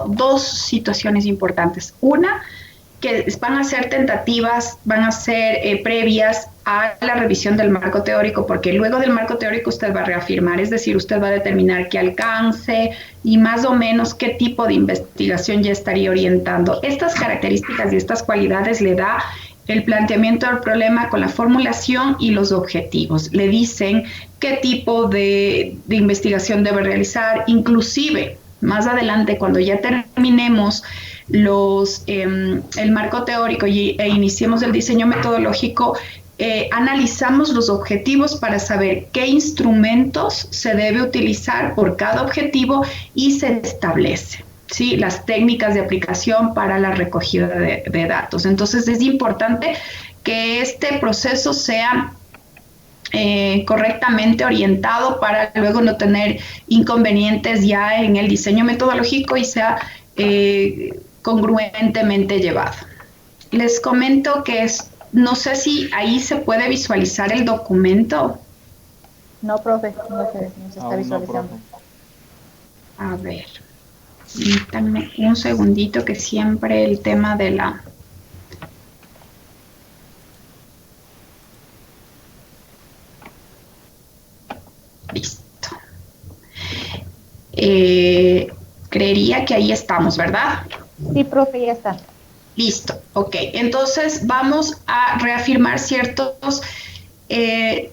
dos situaciones importantes. Una, que van a ser tentativas, van a ser previas a la revisión del marco teórico, porque luego del marco teórico usted va a reafirmar, es decir, usted va a determinar qué alcance y más o menos qué tipo de investigación ya estaría orientando. Estas características y estas cualidades le da el planteamiento del problema con la formulación y los objetivos. Le dicen qué tipo de investigación debe realizar, inclusive más adelante, cuando ya terminemos el marco teórico e iniciemos el diseño metodológico, analizamos los objetivos para saber qué instrumentos se debe utilizar por cada objetivo y se establece, ¿sí?, las técnicas de aplicación para la recogida de datos. Entonces es importante que este proceso sea correctamente orientado para luego no tener inconvenientes ya en el diseño metodológico y sea congruentemente llevado. Les comento que no sé si ahí se puede visualizar el documento. No, profe, no se está visualizando. A ver, permítanme un segundito, que siempre el tema de la... Listo. Creería que ahí estamos, ¿verdad? Sí, profe, ya está. Listo, ok. Entonces vamos a reafirmar ciertos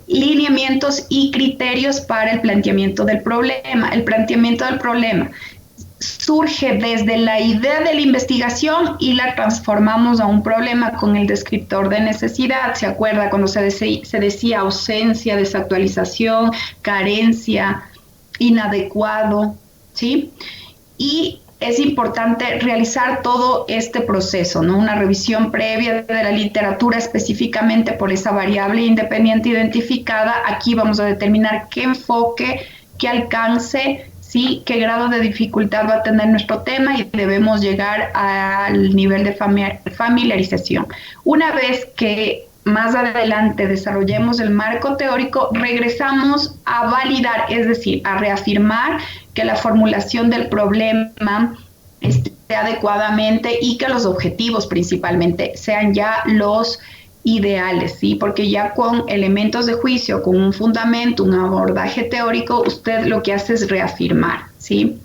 lineamientos y criterios para el planteamiento del problema. El planteamiento del problema surge desde la idea de la investigación y la transformamos a un problema con el descriptor de necesidad. ¿Se acuerda cuando se decía ausencia, desactualización, carencia, inadecuado? ¿Sí? Y es importante realizar todo este proceso, ¿no? Una revisión previa de la literatura específicamente por esa variable independiente identificada. Aquí vamos a determinar qué enfoque, qué alcance, ¿sí?, qué grado de dificultad va a tener nuestro tema y debemos llegar al nivel de familiarización. Una vez que más adelante desarrollemos el marco teórico, regresamos a validar, es decir, a reafirmar que la formulación del problema esté adecuadamente y que los objetivos principalmente sean ya los ideales, ¿sí? Porque ya con elementos de juicio, con un fundamento, un abordaje teórico, usted lo que hace es reafirmar, ¿sí?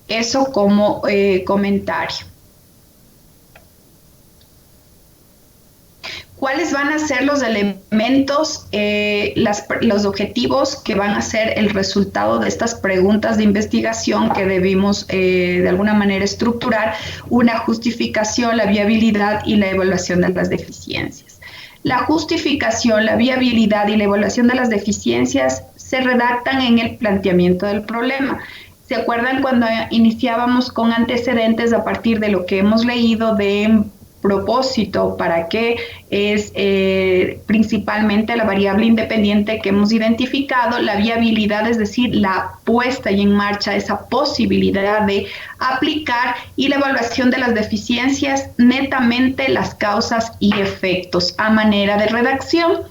Eso como comentario. ¿Cuáles van a ser los elementos, los objetivos que van a ser el resultado de estas preguntas de investigación que debimos de alguna manera estructurar? Una justificación, la viabilidad y la evaluación de las deficiencias. La justificación, la viabilidad y la evaluación de las deficiencias se redactan en el planteamiento del problema. ¿Se acuerdan cuando iniciábamos con antecedentes a partir de lo que hemos leído de propósito, para qué es principalmente la variable independiente que hemos identificado, la viabilidad, es decir, la puesta y en marcha, esa posibilidad de aplicar, y la evaluación de las deficiencias, netamente las causas y efectos a manera de redacción.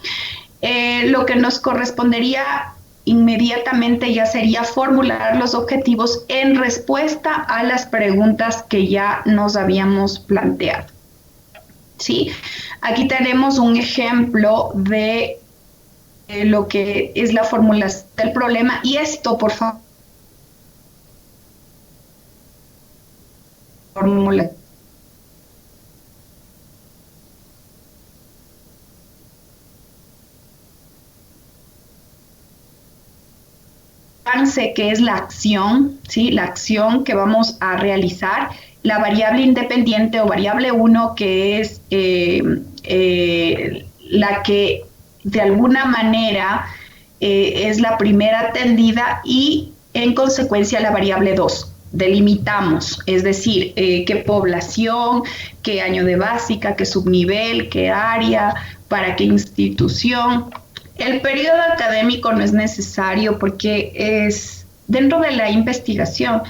Lo que nos correspondería inmediatamente ya sería formular los objetivos en respuesta a las preguntas que ya nos habíamos planteado. ¿Sí? Aquí tenemos un ejemplo de lo que es la formulación del problema, y esto, por favor, formula. Que es la acción, ¿sí?, la acción que vamos a realizar, la variable independiente o variable 1, que es la que de alguna manera es la primera atendida, y en consecuencia la variable 2. Delimitamos, es decir, qué población, qué año de básica, qué subnivel, qué área, para qué institución. El periodo académico no es necesario porque es dentro de la investigación.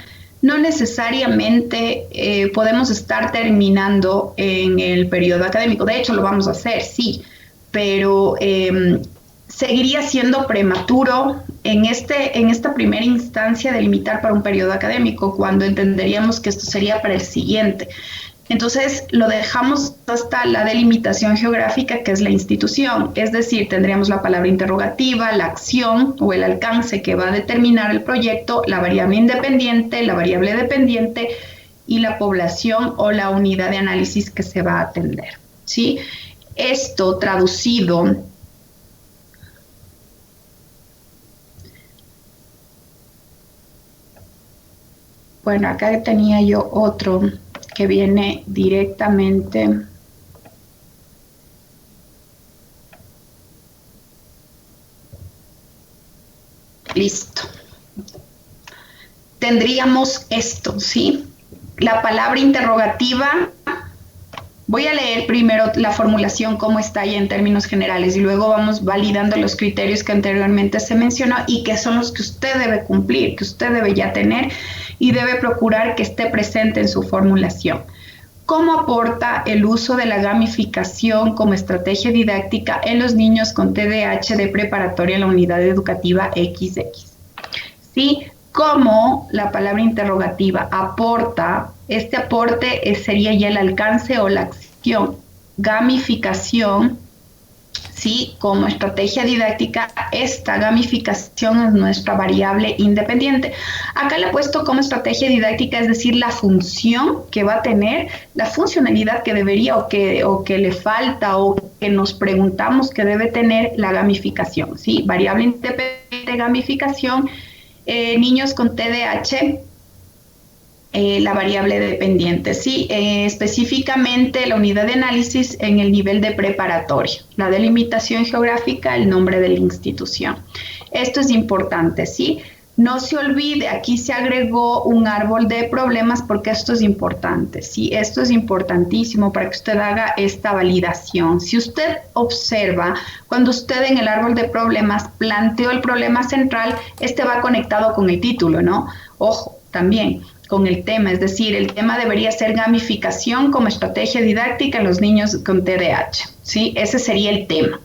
No necesariamente podemos estar terminando en el periodo académico. De hecho, lo vamos a hacer, sí, pero seguiría siendo prematuro en esta primera instancia delimitar para un periodo académico, cuando entenderíamos que esto sería para el siguiente. Entonces lo dejamos hasta la delimitación geográfica, que es la institución, es decir, tendríamos la palabra interrogativa, la acción o el alcance que va a determinar el proyecto, la variable independiente, la variable dependiente y la población o la unidad de análisis que se va a atender, ¿sí? Esto traducido bueno, acá tenía yo otro que viene directamente. Listo. Tendríamos esto, ¿sí? La palabra interrogativa. Voy a leer primero la formulación como está ahí en términos generales y luego vamos validando los criterios que anteriormente se mencionó y que son los que usted debe cumplir, que usted debe ya tener y debe procurar que esté presente en su formulación. ¿Cómo aporta el uso de la gamificación como estrategia didáctica en los niños con TDAH de preparatoria en la unidad educativa XX? ¿Sí? ¿Cómo la palabra interrogativa aporta? Este aporte sería ya el alcance o la acción. Gamificación, ¿sí? Como estrategia didáctica, esta gamificación es nuestra variable independiente. Acá le he puesto como estrategia didáctica, es decir, la función que va a tener, la funcionalidad que debería o que le falta o que nos preguntamos que debe tener la gamificación, ¿sí? Variable independiente, gamificación, niños con TDAH, la variable dependiente, ¿sí? Específicamente la unidad de análisis en el nivel de preparatoria, la delimitación geográfica, el nombre de la institución. Esto es importante, ¿sí? No se olvide, aquí se agregó un árbol de problemas porque esto es importante, ¿sí? Esto es importantísimo para que usted haga esta validación. Si usted observa, cuando usted en el árbol de problemas planteó el problema central, este va conectado con el título, ¿no? Ojo, también con el tema, es decir, el tema debería ser gamificación como estrategia didáctica en los niños con TDAH, ¿sí? Ese sería el tema.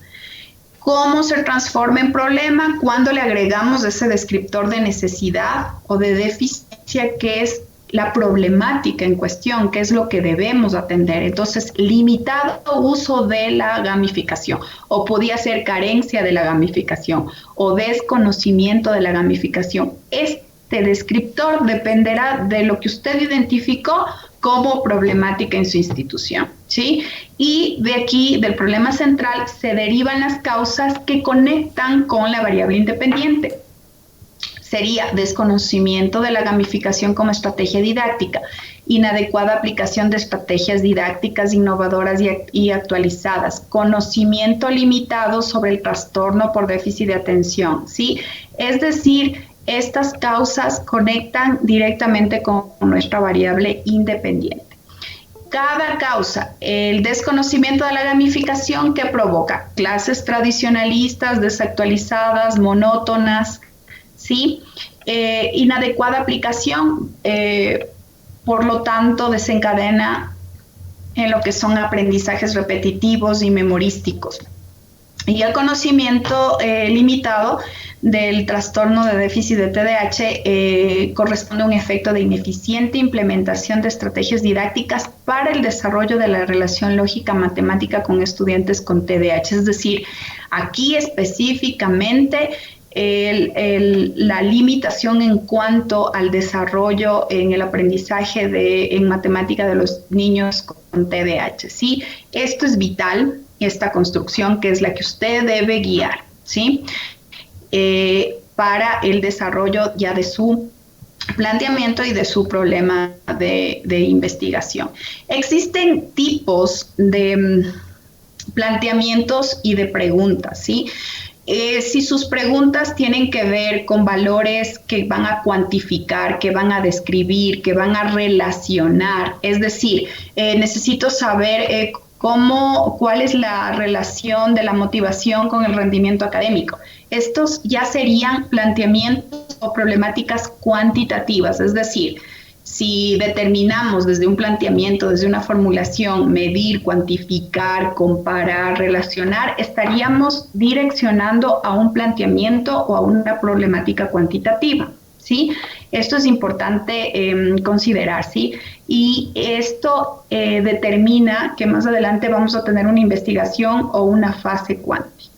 ¿Cómo se transforma en problema? Cuando le agregamos ese descriptor de necesidad o de deficiencia, que es la problemática en cuestión, que es lo que debemos atender. Entonces, limitado uso de la gamificación, o podía ser carencia de la gamificación, o desconocimiento de la gamificación. Este descriptor dependerá de lo que usted identificó como problemática en su institución, ¿sí? Y de aquí, del problema central, se derivan las causas que conectan con la variable independiente. Sería desconocimiento de la gamificación como estrategia didáctica, inadecuada aplicación de estrategias didácticas innovadoras y actualizadas, conocimiento limitado sobre el trastorno por déficit de atención, ¿sí? Es decir, estas causas conectan directamente con nuestra variable independiente. Cada causa, el desconocimiento de la gamificación que provoca clases tradicionalistas, desactualizadas, monótonas, ¿sí? Inadecuada aplicación, por lo tanto desencadena en lo que son aprendizajes repetitivos y memorísticos. Y el conocimiento limitado del trastorno de déficit de TDAH corresponde a un efecto de ineficiente implementación de estrategias didácticas para el desarrollo de la relación lógica matemática con estudiantes con TDAH. Es decir, aquí específicamente la limitación en cuanto al desarrollo en el aprendizaje en matemática de los niños con TDAH, ¿sí? Esto es vital, esta construcción que es la que usted debe guiar, ¿sí? Para el desarrollo ya de su planteamiento y de su problema de investigación. Existen tipos de planteamientos y de preguntas, ¿sí? Si sus preguntas tienen que ver con valores que van a cuantificar, que van a describir, que van a relacionar, es decir, necesito saber cuál es la relación de la motivación con el rendimiento académico. Estos ya serían planteamientos o problemáticas cuantitativas, es decir, Si determinamos desde un planteamiento, desde una formulación, medir, cuantificar, comparar, relacionar, estaríamos direccionando a un planteamiento o a una problemática cuantitativa, ¿sí? Esto es importante considerar, ¿sí? Y esto determina que más adelante vamos a tener una investigación o una fase cuántica.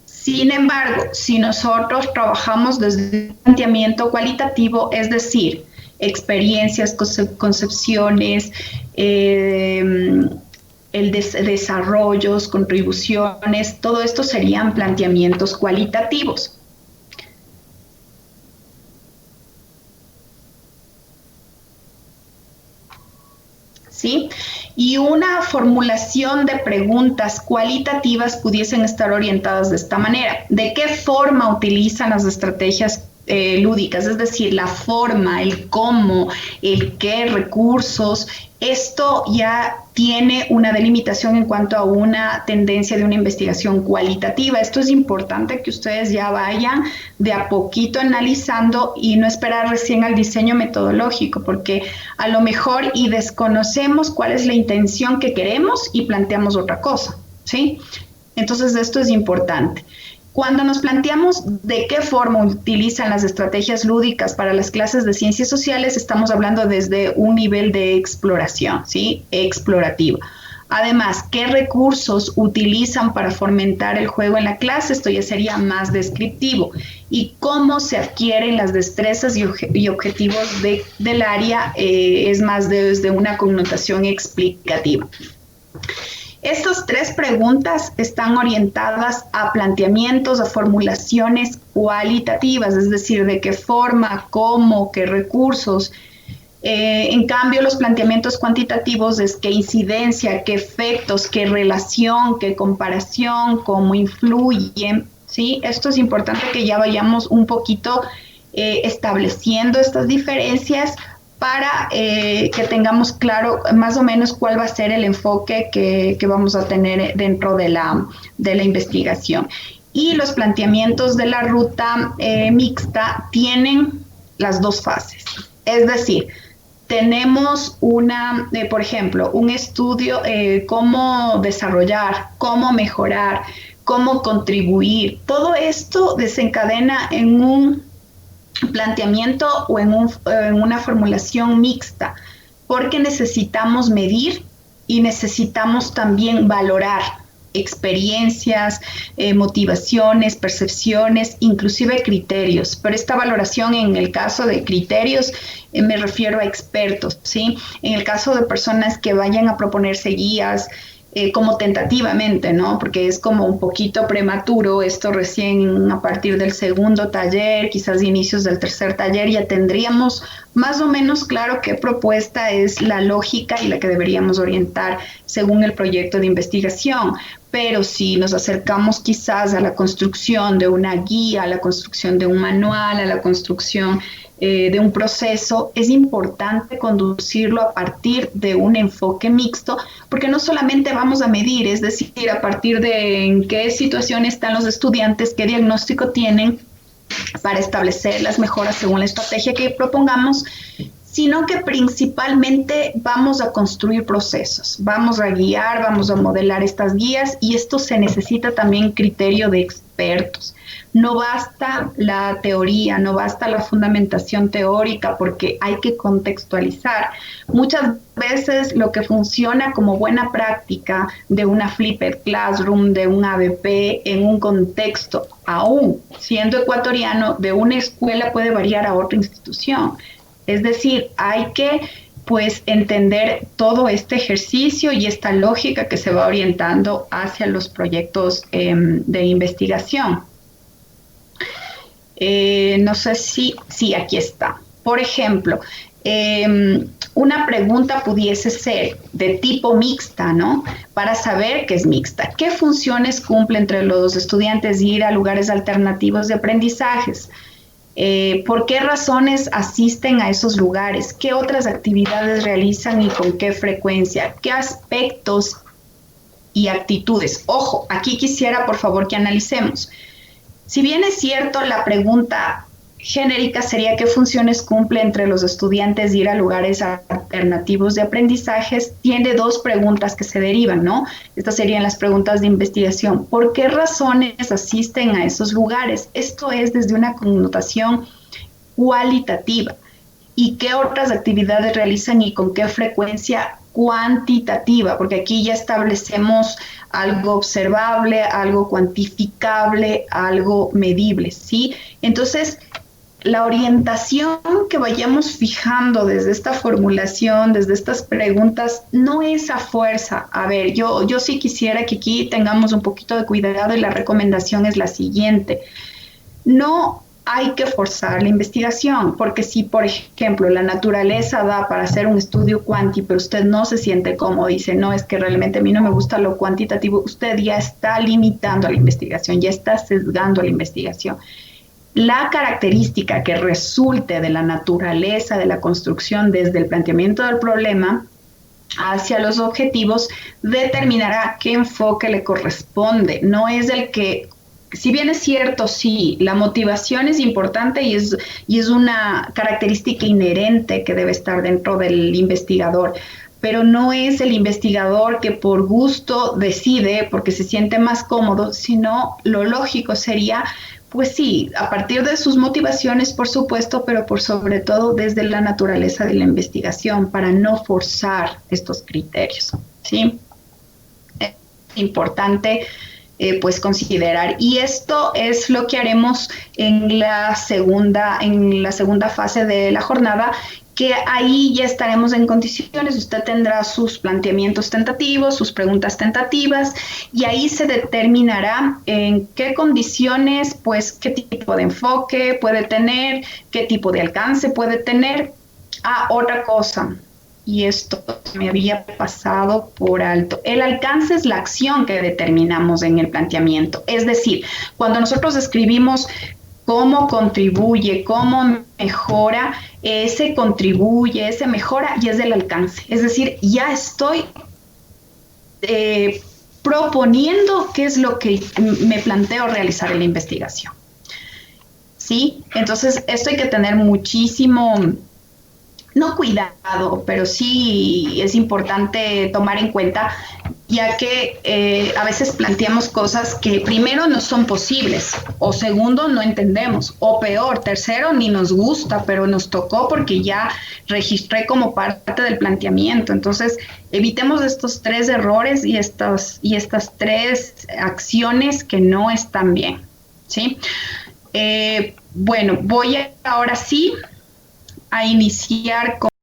Sin embargo, si nosotros trabajamos desde un planteamiento cualitativo, es decir, experiencias, concepciones, desarrollos, contribuciones, todo esto serían planteamientos cualitativos. ¿Sí? Y una formulación de preguntas cualitativas pudiesen estar orientadas de esta manera. ¿De qué forma utilizan las estrategias lúdicas? Es decir, la forma, el cómo, el qué, recursos. Esto ya tiene una delimitación en cuanto a una tendencia de una investigación cualitativa. Esto es importante que ustedes ya vayan de a poquito analizando y no esperar recién al diseño metodológico, porque a lo mejor y desconocemos cuál es la intención que queremos y planteamos otra cosa, ¿sí? Entonces esto es importante. Cuando nos planteamos de qué forma utilizan las estrategias lúdicas para las clases de ciencias sociales, estamos hablando desde un nivel de exploración, ¿sí? Explorativo. Además, ¿qué recursos utilizan para fomentar el juego en la clase? Esto ya sería más descriptivo. Y cómo se adquieren las destrezas y objetivos del área es más desde una connotación explicativa. Estas tres preguntas están orientadas a planteamientos, a formulaciones cualitativas, es decir, de qué forma, cómo, qué recursos. En cambio, los planteamientos cuantitativos es qué incidencia, qué efectos, qué relación, qué comparación, cómo influyen, ¿sí? Esto es importante que ya vayamos un poquito estableciendo estas diferencias para que tengamos claro más o menos cuál va a ser el enfoque que vamos a tener dentro de la investigación. Y los planteamientos de la ruta mixta tienen las dos fases. Es decir, tenemos por ejemplo, un estudio cómo desarrollar, cómo mejorar, cómo contribuir. Todo esto desencadena en un planteamiento o en una formulación mixta, porque necesitamos medir y necesitamos también valorar experiencias, motivaciones, percepciones, inclusive criterios. Pero esta valoración en el caso de criterios me refiero a expertos, ¿sí? En el caso de personas que vayan a proponerse guías, como tentativamente, ¿no? Porque es como un poquito prematuro, esto recién a partir del segundo taller, quizás inicios del tercer taller, ya tendríamos más o menos claro qué propuesta es la lógica y la que deberíamos orientar según el proyecto de investigación. Pero si nos acercamos quizás a la construcción de una guía, a la construcción de un manual, a la construcción de un proceso, es importante conducirlo a partir de un enfoque mixto, porque no solamente vamos a medir, es decir, a partir de en qué situación están los estudiantes, qué diagnóstico tienen para establecer las mejoras según la estrategia que propongamos, sino que principalmente vamos a construir procesos, vamos a guiar, vamos a modelar estas guías y esto se necesita también criterio de expertos. No basta la teoría, no basta la fundamentación teórica porque hay que contextualizar. Muchas veces lo que funciona como buena práctica de una flipped classroom, de un ABP en un contexto, aún siendo ecuatoriano, de una escuela puede variar a otra institución. Es decir, hay que entender todo este ejercicio y esta lógica que se va orientando hacia los proyectos de investigación. No sé si aquí está. Por ejemplo, una pregunta pudiese ser de tipo mixta, ¿no? Para saber qué es mixta. ¿Qué funciones cumple entre los estudiantes ir a lugares alternativos de aprendizajes? ¿Por qué razones asisten a esos lugares? ¿Qué otras actividades realizan y con qué frecuencia? ¿Qué aspectos y actitudes? Ojo, aquí quisiera por favor que analicemos. Si bien es cierto, la pregunta genérica sería qué funciones cumple entre los estudiantes de ir a lugares alternativos de aprendizajes, tiene dos preguntas que se derivan, ¿no? Estas serían las preguntas de investigación. ¿Por qué razones asisten a esos lugares? Esto es desde una connotación cualitativa. ¿Y qué otras actividades realizan y con qué frecuencia cuantitativa? Porque aquí ya establecemos algo observable, algo cuantificable, algo medible, ¿sí? Entonces, la orientación que vayamos fijando desde esta formulación, desde estas preguntas, no es a fuerza. A ver, yo sí quisiera que aquí tengamos un poquito de cuidado y la recomendación es la siguiente. No hay que forzar la investigación, porque si, por ejemplo, la naturaleza da para hacer un estudio cuanti, pero usted no se siente cómodo, dice, no, es que realmente a mí no me gusta lo cuantitativo, usted ya está limitando a la investigación, ya está sesgando a la investigación. La característica que resulte de la naturaleza de la construcción desde el planteamiento del problema hacia los objetivos determinará qué enfoque le corresponde. No es el que, si bien es cierto, sí, la motivación es importante y es una característica inherente que debe estar dentro del investigador, pero no es el investigador que por gusto decide porque se siente más cómodo, sino lo lógico sería, pues sí, a partir de sus motivaciones, por supuesto, pero por sobre todo desde la naturaleza de la investigación, para no forzar estos criterios, ¿sí? Es importante pues considerar. Y esto es lo que haremos en la segunda fase de la jornada, que ahí ya estaremos en condiciones, usted tendrá sus planteamientos tentativos, sus preguntas tentativas, y ahí se determinará en qué condiciones, pues, qué tipo de enfoque puede tener, qué tipo de alcance puede tener. Ah, otra cosa, y esto me había pasado por alto. El alcance es la acción que determinamos en el planteamiento. Es decir, cuando nosotros escribimos cómo contribuye, cómo mejora, ese contribuye, ese mejora y es del alcance. Es decir, ya estoy proponiendo qué es lo que me planteo realizar en la investigación. ¿Sí? Entonces, esto hay que tener muchísimo, no cuidado, pero sí es importante tomar en cuenta, ya que a veces planteamos cosas que primero no son posibles, o segundo no entendemos, o peor, tercero ni nos gusta, pero nos tocó porque ya registré como parte del planteamiento. Entonces, evitemos estos tres errores y estas tres acciones que no están bien, ¿sí? Bueno, voy ahora sí a iniciar con